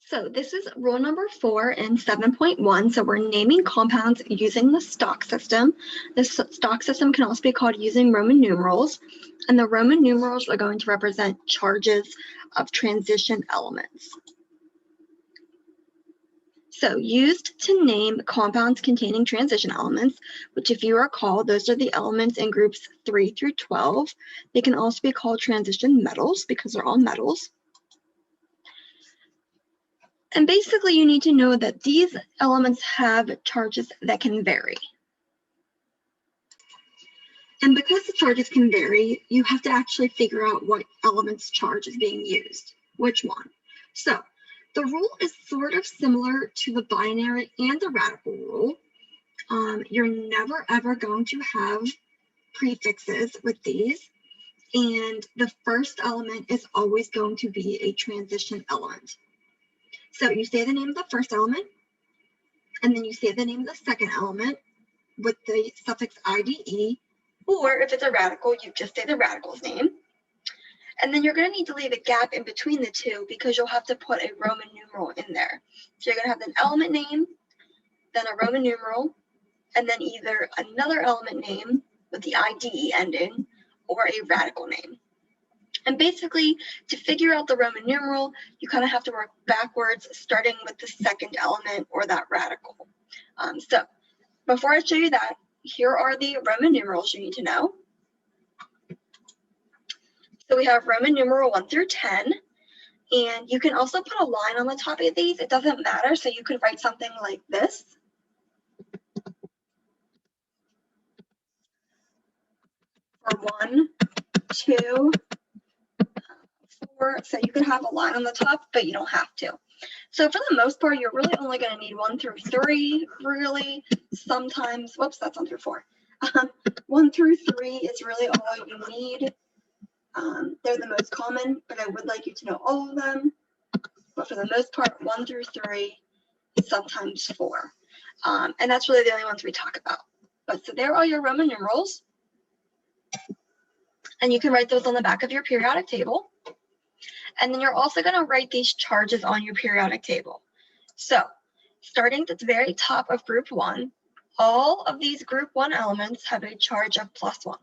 So this is rule number 4 in 7.1. So we're naming compounds using the stock system. The stock system can also be called using Roman numerals. And the Roman numerals are going to represent charges of transition elements. So used to name compounds containing transition elements, which if you recall, those are the elements in groups 3 through 12. They can also be called transition metals because they're all metals. And basically, you need to know that these elements have charges that can vary. And because the charges can vary, you have to actually figure out what element's charge is being used, which one. So the rule is sort of similar to the binary and the radical rule. You're never ever going to have prefixes with these. And the first element is always going to be a transition element. So you say the name of the first element, and then you say the name of the second element with the suffix IDE, or if it's a radical, you just say the radical's name. And then you're going to need to leave a gap in between the two because you'll have to put a Roman numeral in there. So you're going to have an element name, then a Roman numeral, and then either another element name with the IDE ending, or a radical name. And basically, to figure out the Roman numeral, you kind of have to work backwards, starting with the second element or that radical. So before I show you that, here are the Roman numerals you need to know. So we have Roman numeral 1 through 10, and you can also put a line on the top of these. It doesn't matter, so you could write something like this. For 1, 2, 4, so you could have a line on the top, but you don't have to. So for the most part, you're really only going to need 1 through 3, really. Sometimes, whoops, that's 1 through 4. 1 through 3 is really all you need. They're the most common, but I would like you to know all of them. But for the most part, 1 through 3, sometimes 4. And that's really the only ones we talk about. But so there are your Roman numerals. And you can write those on the back of your periodic table. And then you're also going to write these charges on your periodic table. So starting at the very top of group 1, all of these group 1 elements have a charge of +1.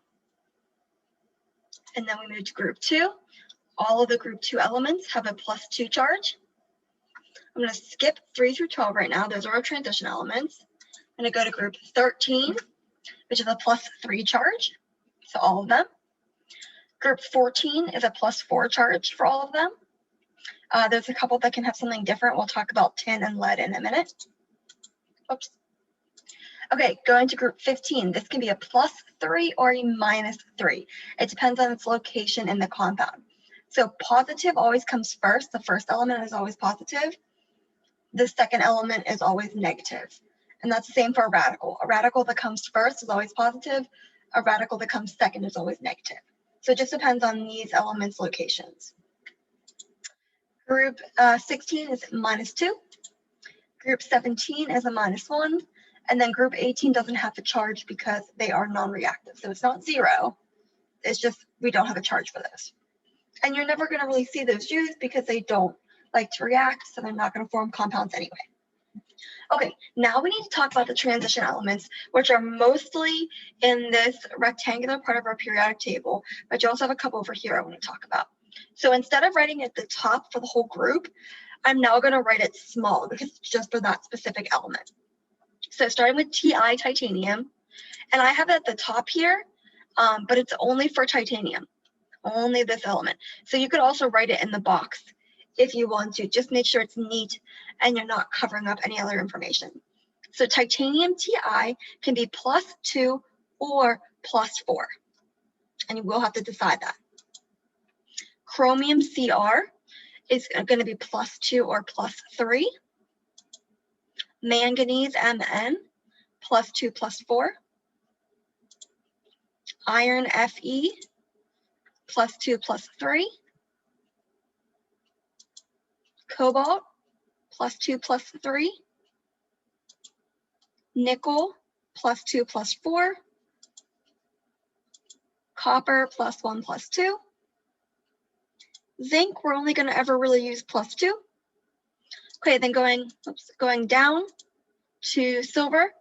And then we move to group 2. All of the group 2 elements have a +2 charge. I'm going to skip 3 through 12 right now. Those are our transition elements. I'm going to go to group 13, which is a +3 charge. So all of them. Group 14 is a +4 charge for all of them. There's a couple that can have something different. We'll talk about tin and lead in a minute. Oops. Okay, going to group 15. This can be a +3 or a -3. It depends on its location in the compound. So positive always comes first. The first element is always positive. The second element is always negative. And that's the same for a radical. A radical that comes first is always positive. A radical that comes second is always negative. So it just depends on these elements' locations. Group 16 is -2. Group 17 is a -1. And then group 18 doesn't have a charge because they are non-reactive. So it's not 0. It's just we don't have a charge for those. And you're never going to really see those used because they don't like to react, so they're not going to form compounds anyway. Okay, now we need to talk about the transition elements, which are mostly in this rectangular part of our periodic table, but you also have a couple over here I want to talk about. So instead of writing at the top for the whole group, I'm now going to write it small because it's just for that specific element. So starting with Ti, titanium, and I have it at the top here, but it's only for titanium, only this element. So you could also write it in the box if you want to. Just make sure it's neat and you're not covering up any other information. So titanium Ti can be +2 or +4, and you will have to decide that. Chromium Cr is going to be +2 or +3. Manganese Mn, +2, +4. Iron Fe, +2, +3. Cobalt, +2, +3. Nickel, +2, +4. Copper, +1, +2. Zinc, we're only going to ever really use +2. Okay, then going down to silver,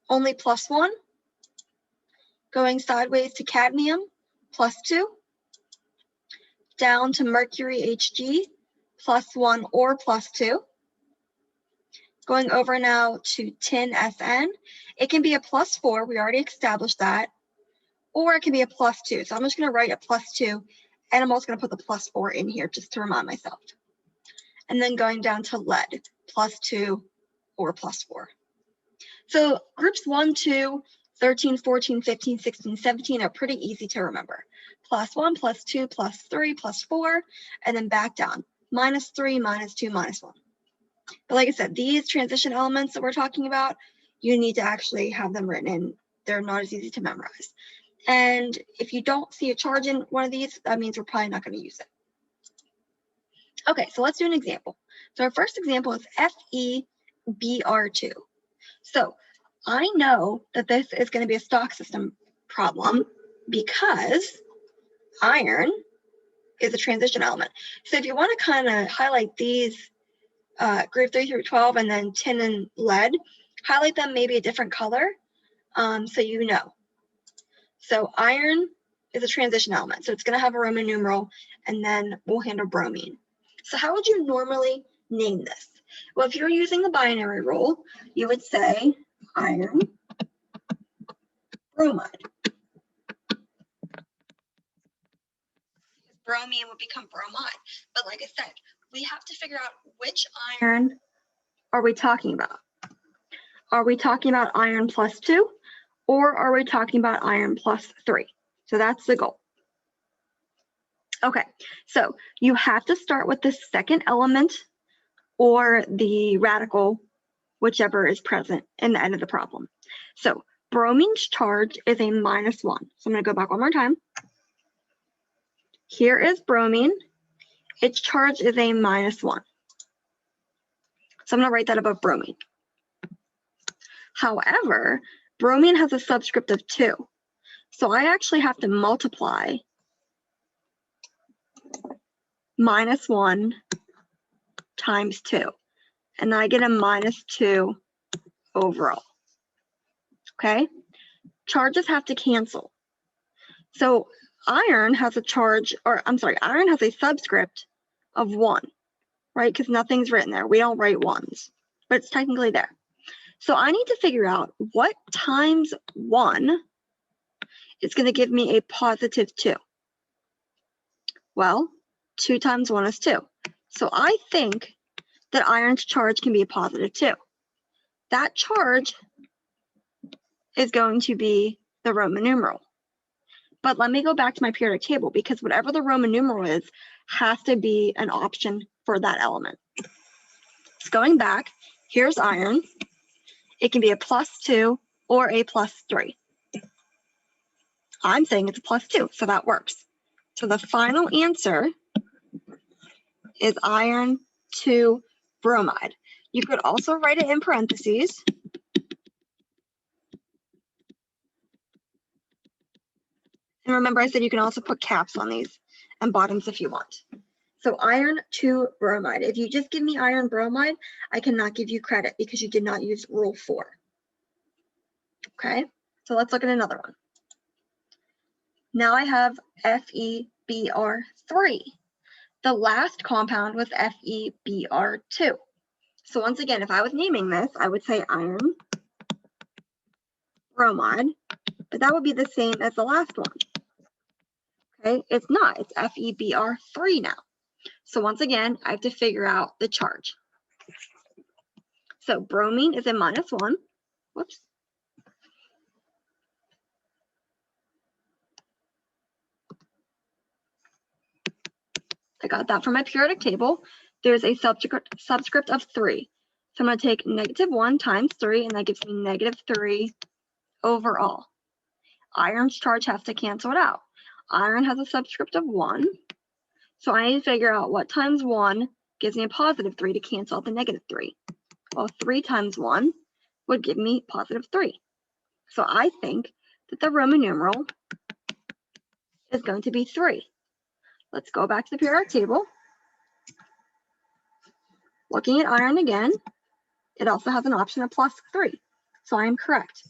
only +1. Going sideways to cadmium, +2. Down to mercury Hg, +1 or +2. Going over now to tin Sn, it can be a +4, we already established that, or it can be a +2. So I'm just going to write a +2, and I'm also going to put the +4 in here just to remind myself. And then going down to lead, +2 or +4. So groups 1, 2, 13, 14, 15, 16, 17 are pretty easy to remember. +1, +2, +3, +4, and then back down. -3, -2, -1. But like I said, these transition elements that we're talking about, you need to actually have them written in. They're not as easy to memorize. And if you don't see a charge in one of these, that means we're probably not going to use it. Okay, so let's do an example. So our first example is FeBr2. So I know that this is going to be a stock system problem because iron is a transition element. So if you want to kind of highlight these group 3 through 12 and then tin and lead, highlight them maybe a different color so you know. So iron is a transition element. So it's going to have a Roman numeral, and then we'll handle bromine. So how would you normally name this? Well, if you're using the binary rule, you would say iron bromide. Bromine would become bromide. But like I said, we have to figure out which iron are we talking about. Are we talking about iron +2, or are we talking about iron +3? So that's the goal. Okay, so you have to start with the second element or the radical, whichever is present in the end of the problem. So bromine's charge is a -1. So I'm going to go back one more time. Here is bromine. Its charge is a -1. So I'm going to write that above bromine. However, bromine has a subscript of 2. So I actually have to multiply -1 times 2. And I get a -2 overall. Okay? Charges have to cancel. So iron has a charge, or I'm sorry, iron has a subscript of 1, right? Because nothing's written there. We don't write 1s, but it's technically there. So I need to figure out what times 1 is going to give me a +2. Well, 2 times 1 is 2. So I think that iron's charge can be a +2. That charge is going to be the Roman numeral. But let me go back to my periodic table, because whatever the Roman numeral is has to be an option for that element. So going back, here's iron. It can be a +2 or a +3. I'm saying it's a +2, so that works. So the final answer is iron 2 bromide. You could also write it in parentheses. And remember, I said you can also put caps on these and bottoms if you want. So iron 2 bromide. If you just give me iron bromide, I cannot give you credit because you did not use rule 4. Okay, so let's look at another one. Now I have FeBr3. The last compound was FeBr2. So once again, if I was naming this, I would say iron bromide, but that would be the same as the last one. Okay, it's not, it's FeBr3 now. So once again, I have to figure out the charge. So bromine is a -1. Whoops. I got that from my periodic table. There's a subscript of 3. So I'm going to take -1 times 3, and that gives me -3 overall. Iron's charge has to cancel it out. Iron has a subscript of 1. So I need to figure out what times 1 gives me a +3 to cancel out the -3. Well, 3 times 1 would give me +3. So I think that the Roman numeral is going to be 3. Let's go back to the periodic table. Looking at iron again, it also has an option of +3. So I am correct.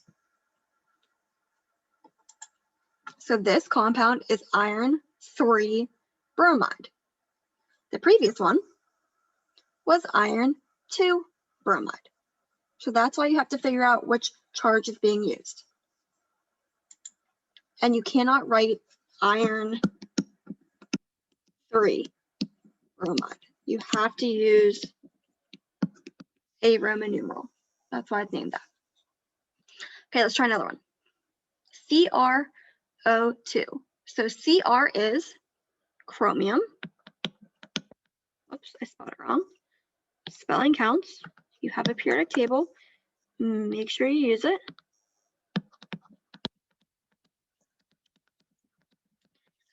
So this compound is iron 3 bromide. The previous one was iron 2 bromide. So that's why you have to figure out which charge is being used. And you cannot write iron 3 bromide. You have to use a Roman numeral. That's why it's named that. Okay, let's try another one. CrO2. So Cr is chromium. Oops, I spelled it wrong. Spelling counts. You have a periodic table. Make sure you use it.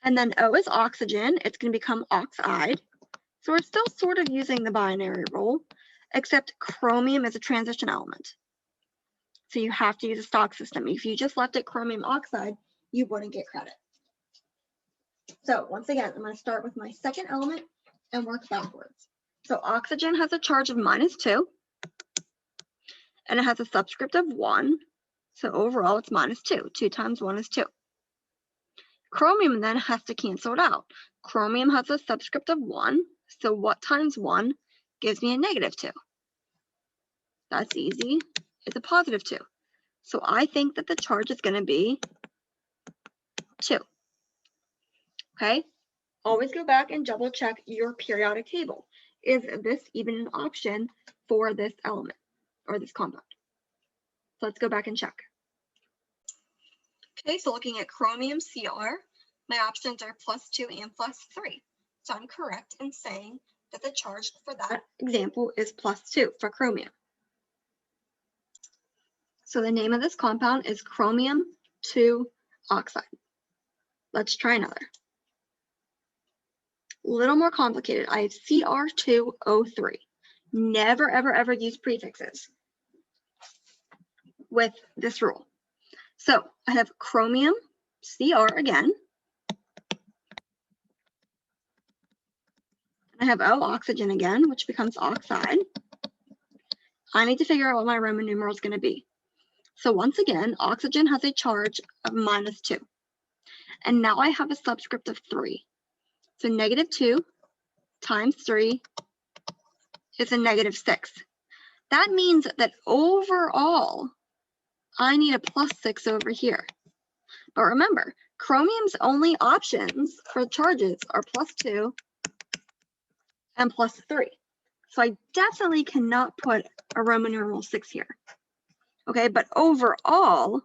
And then O is oxygen. It's going to become oxide. So we're still sort of using the binary rule, except chromium is a transition element. So you have to use a stock system. If you just left it chromium oxide, you wouldn't get credit. So once again, I'm going to start with my second element and work backwards. So oxygen has a charge of -2, and it has a subscript of 1. So overall, it's -2. 2 times 1 is 2. Chromium then has to cancel it out. Chromium has a subscript of 1. So what times 1 gives me a -2? That's easy. It's a +2. So I think that the charge is going to be 2. Okay? Always go back and double check your periodic table. Is this even an option for this element or this compound? So let's go back and check. Okay, so looking at chromium Cr, my options are +2 and +3. So I'm correct in saying that the charge for that example is +2 for chromium. So the name of this compound is chromium 2 oxide. Let's try another. A little more complicated. I have Cr2O3. Never, ever, ever use prefixes with this rule. So I have chromium Cr again. I have O oxygen again, which becomes oxide. I need to figure out what my Roman numeral is going to be. So once again, oxygen has a charge of -2. And now I have a subscript of 3. So -2 times 3 is a -6. That means that overall, I need a +6 over here. But remember, chromium's only options for charges are +2 and +3. So I definitely cannot put a Roman numeral 6 here. Okay, but overall,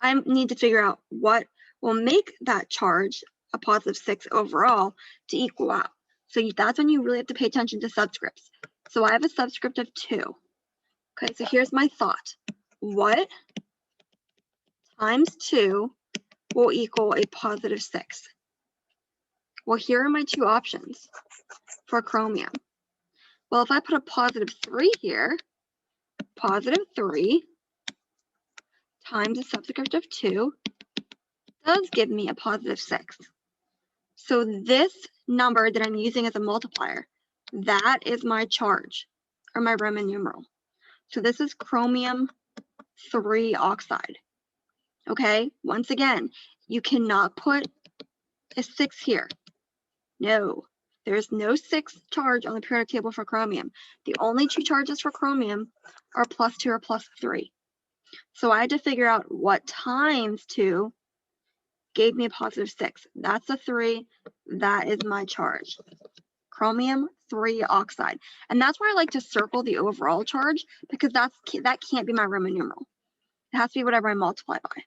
I need to figure out what will make that charge a +6 overall to equal out. So that's when you really have to pay attention to subscripts. So I have a subscript of 2. Okay, so here's my thought. What times 2 will equal a +6? Well, here are my two options for chromium. Well, if I put a +3 here, +3 times a subscript of 2 does give me a +6. So this number that I'm using as a multiplier, that is my charge, or my Roman numeral. So this is chromium 3 oxide. Okay, once again, you cannot put a 6 here. No, there's no 6 charge on the periodic table for chromium. The only 2 charges for chromium are +2 or +3. So I had to figure out what times 2 gave me a +6. That's a 3. That is my charge. Chromium 3 oxide. And that's where I like to circle the overall charge, because that can't be my Roman numeral. It has to be whatever I multiply by.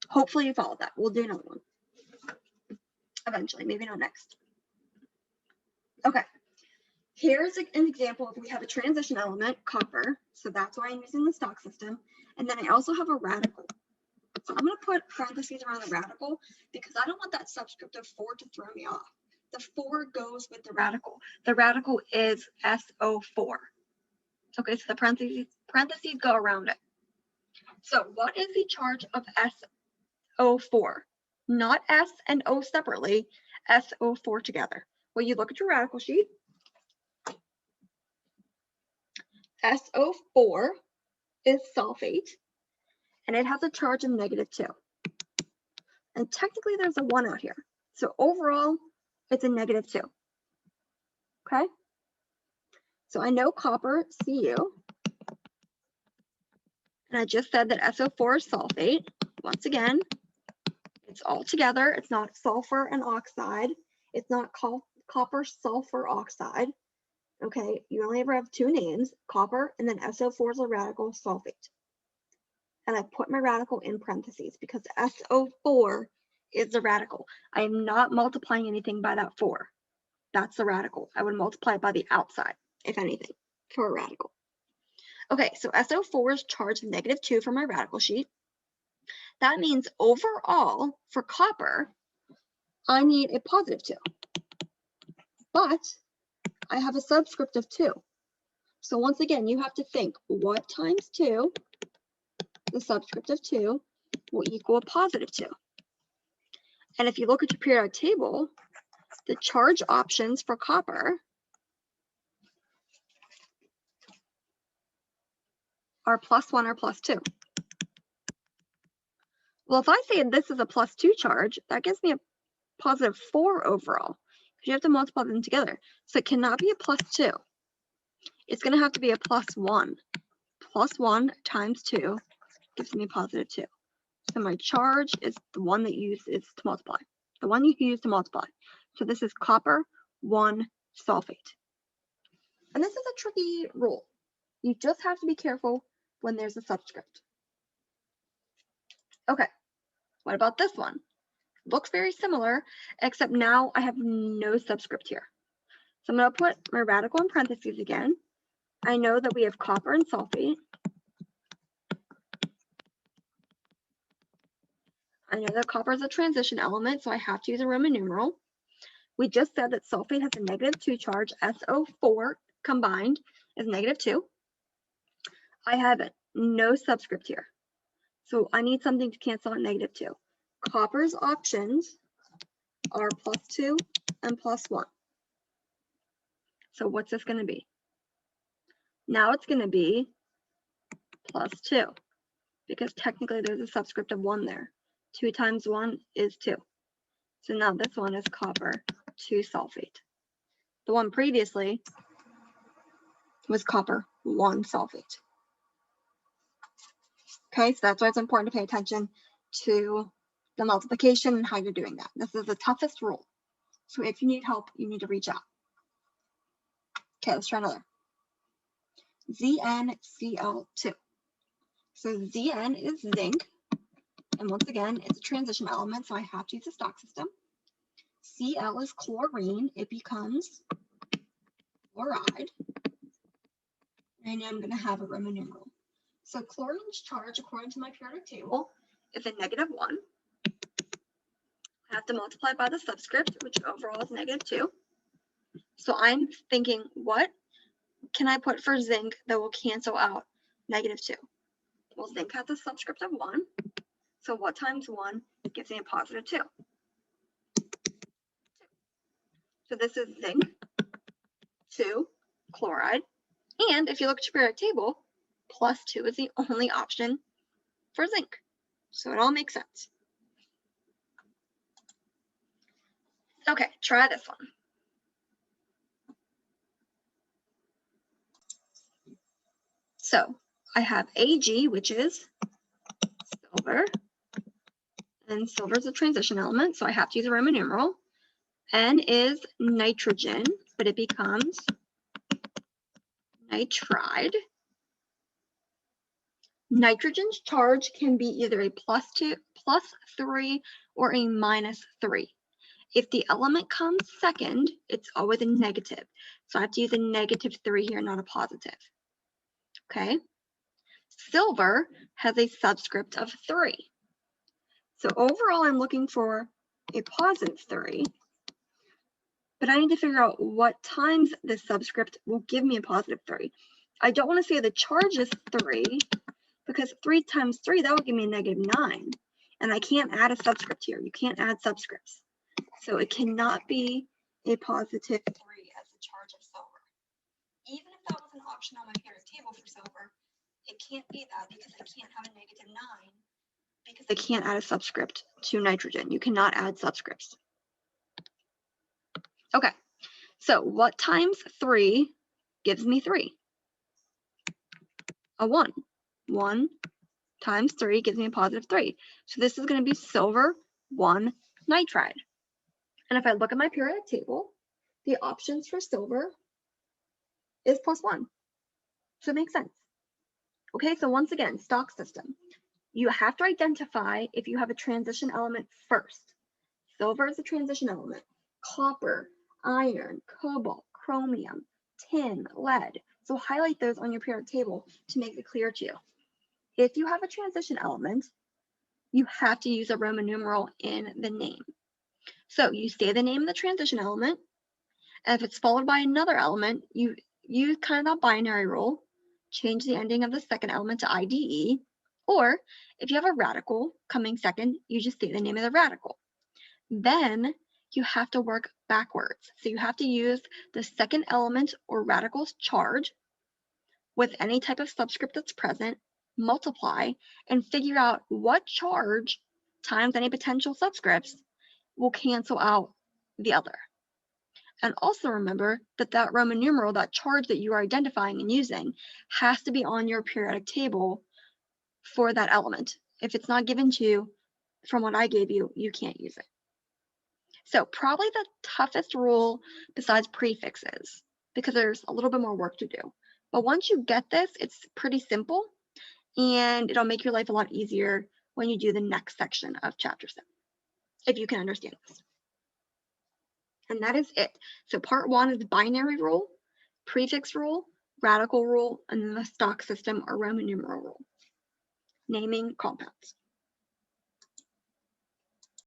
Hopefully you followed that. We'll do another one eventually, maybe not next. Okay, here's an example of we have a transition element, copper, so that's why I'm using the stock system. And then I also have a radical. So I'm going to put parentheses around the radical because I don't want that subscript of 4 to throw me off. The 4 goes with the radical. The radical is SO4. Okay, so the parentheses go around it. So what is the charge of SO4? Not S and O separately, SO4 together. Well, you look at your radical sheet SO4 is sulfate, and it has a charge of -2. And technically there's a 1 out here. So overall, it's a -2. Okay? So I know copper, Cu, and I just said that SO4 is sulfate. Once again, it's all together. It's not sulfur and oxide. It's not copper sulfur oxide. Okay, you only ever have two names, copper, and then SO4 is a radical sulfate. And I put my radical in parentheses because SO4 is the radical. I am not multiplying anything by that 4. That's the radical. I would multiply it by the outside, if anything, for a radical. Okay, so SO4 is charged -2 for my radical sheet. That means overall, for copper, I need a +2. But I have a subscript of 2. So once again, you have to think, what times 2, the subscript of 2, will equal a +2. And if you look at your periodic table, the charge options for copper are +1 or +2. Well, if I say this is a +2 charge, that gives me a +4 overall, because you have to multiply them together. So it cannot be a +2. It's going to have to be a +1. +1 times 2 gives me a +2. So my charge is the one that you use is to multiply. The one you can use to multiply. So this is copper 1 sulfate. And this is a tricky rule. You just have to be careful when there's a subscript. Okay, what about this one? Looks very similar, except now I have no subscript here. So I'm going to put my radical in parentheses again. I know that we have copper and sulfate. I know that copper is a transition element, so I have to use a Roman numeral. We just said that sulfate has a -2 charge. SO4 combined is -2. I have no subscript here. So I need something to cancel out -2. Copper's options are +2 and +1. So what's this going to be? Now it's going to be +2, because technically there's a subscript of 1 there. 2 times 1 is 2. So now this one is copper 2 sulfate. The one previously was copper 1 sulfate. Okay, so that's why it's important to pay attention to the multiplication and how you're doing that. This is the toughest rule. So if you need help, you need to reach out. Okay, let's try another. ZnCl2. So Zn is zinc. And once again, it's a transition element, so I have to use a stock system. Cl is chlorine. It becomes chloride. And I'm going to have a Roman numeral. So chlorine's charge, according to my periodic table, is a -1. I have to multiply by the subscript, which overall is -2. So I'm thinking, what can I put for zinc that will cancel out -2? Well, zinc has a subscript of 1. So what times 1 gives me a +2? So this is zinc 2 chloride. And if you look at your periodic table, +2 is the only option for zinc. So it all makes sense. Okay, try this one. So I have Ag, which is silver, and silver is a transition element, so I have to use a Roman numeral. N is nitrogen, but it becomes nitride. Nitrogen's charge can be either a +2, +3, or a -3. If the element comes second, it's always a negative. So I have to use a -3 here, not a positive. Okay. Silver has a subscript of 3. So overall, I'm looking for a +3. But I need to figure out what times this subscript will give me a +3. I don't want to say the charge is 3, because 3 times 3, that would give me a -9. And I can't add a subscript here. You can't add subscripts. So it cannot be a +3 as the charge of silver. Even if that was an option option on my periodic table for silver, it can't be that because I can't have a -9 because I can't add a subscript to nitrogen. You cannot add subscripts. Okay, so what times 3 gives me 3? A 1. 1 times 3 gives me a positive 3. So this is going to be silver 1 nitride. And if I look at my periodic table, the options for silver is +1. So it makes sense. Okay, so once again, stock system. You have to identify if you have a transition element first. Silver is a transition element. Copper, iron, cobalt, chromium, tin, lead. So highlight those on your periodic table to make it clear to you. If you have a transition element, you have to use a Roman numeral in the name. So you say the name of the transition element, and if it's followed by another element, you use kind of that binary rule, change the ending of the second element to IDE, or if you have a radical coming second, you just say the name of the radical. Then you have to work backwards. So you have to use the second element or radical's charge with any type of subscript that's present, multiply, and figure out what charge times any potential subscripts will cancel out the other. And also remember that that Roman numeral, that charge that you are identifying and using, has to be on your periodic table for that element. If it's not given to you from what I gave you, you can't use it. So probably the toughest rule besides prefixes, because there's a little bit more work to do. But once you get this, it's pretty simple, and it'll make your life a lot easier when you do the next section of chapter 7, if you can understand this. And that is it. So part 1 is binary rule, prefix rule, radical rule, and then the stock system or Roman numeral rule. Naming compounds.